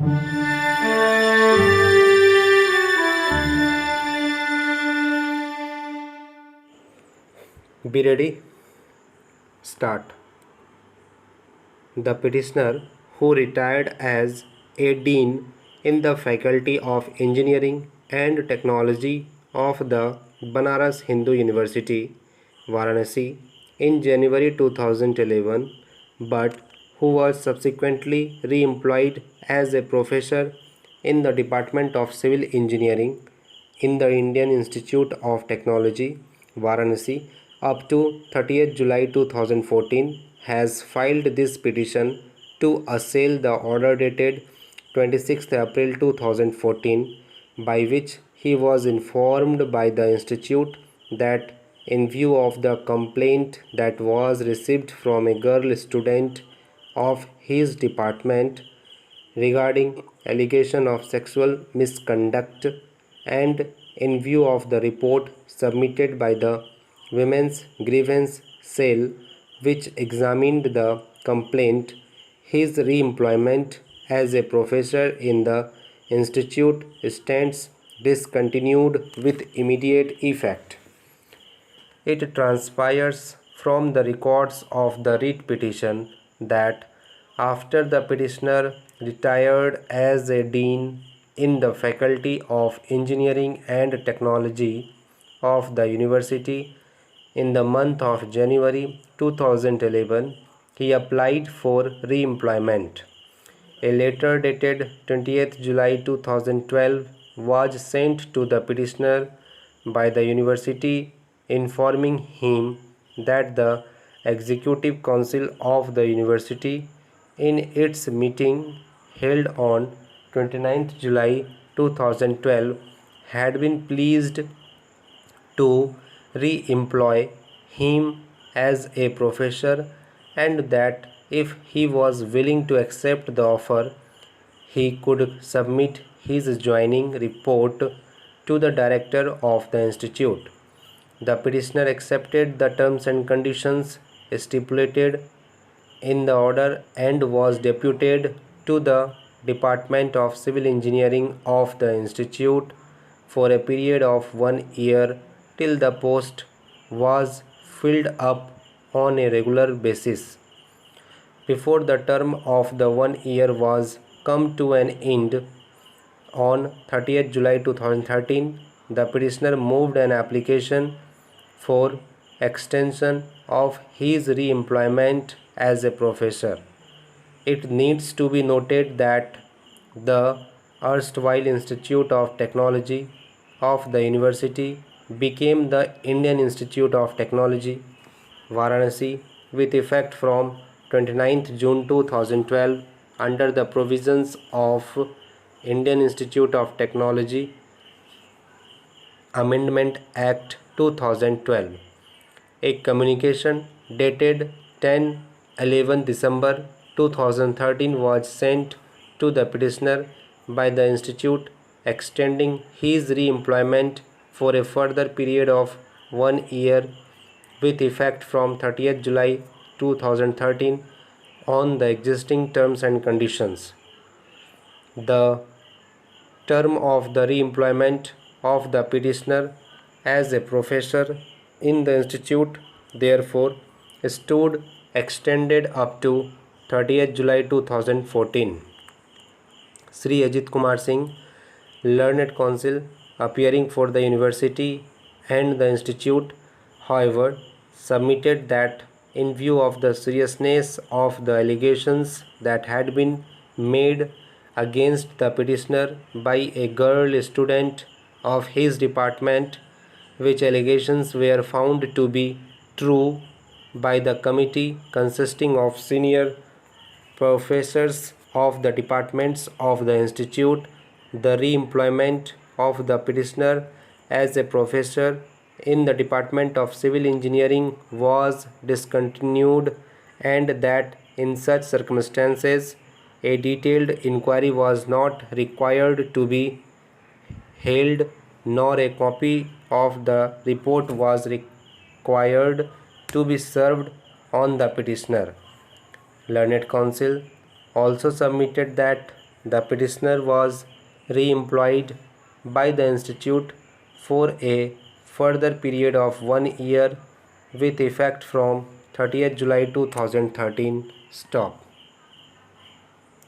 Be ready. Start. The petitioner, who retired as a dean in the Faculty of Engineering and Technology of the Banaras Hindu University, Varanasi, in January 2011, but who was subsequently re-employed as a professor in the Department of Civil Engineering in the Indian Institute of Technology, Varanasi, up to 30th July 2014, has filed this petition to assail the order dated 26th April 2014, by which he was informed by the institute that, in view of the complaint that was received from a girl student of his department regarding allegation of sexual misconduct, and in view of the report submitted by the Women's Grievance Cell, which examined the complaint, his re-employment as a professor in the institute stands discontinued with immediate effect. It transpires from the records of the writ petition that, after the petitioner retired as a dean in the Faculty of Engineering and Technology of the university in the month of January 2011, he applied for re-employment. A letter dated 20th July 2012 was sent to the petitioner by the university informing him that the Executive Council of the university, in its meeting held on 29th July 2012, had been pleased to re-employ him as a professor, and that if he was willing to accept the offer, he could submit his joining report to the director of the institute. The petitioner accepted the terms and conditions stipulated in the order and was deputed to the Department of Civil Engineering of the institute for a period of 1 year till the post was filled up on a regular basis. Before the term of the 1 year was come to an end, on 30th July 2013, the petitioner moved an application for extension of his re-employment as a professor. It needs to be noted that the erstwhile Institute of Technology of the university became the Indian Institute of Technology, Varanasi, with effect from 29th June 2012 under the provisions of Indian Institute of Technology Amendment Act 2012. A communication dated 10-11 December 2013 was sent to the petitioner by the institute extending his re-employment for a further period of 1 year with effect from 30th July 2013 on the existing terms and conditions. The term of the re-employment of the petitioner as a professor in the institute therefore stood extended up to 30th July 2014. Sri Ajit Kumar Singh, Learned Counsel, appearing for the university and the institute, however, submitted that, in view of the seriousness of the allegations that had been made against the petitioner by a girl student of his department, which allegations were found to be true by the committee consisting of senior professors of the departments of the institute, the re-employment of the petitioner as a professor in the Department of Civil Engineering was discontinued, and that in such circumstances a detailed inquiry was not required to be held, nor a copy of the report was required to be served on the petitioner. Learned Counsel also submitted that The petitioner was re-employed by the institute for a further period of 1 year with effect from 30th July 2013. Stop.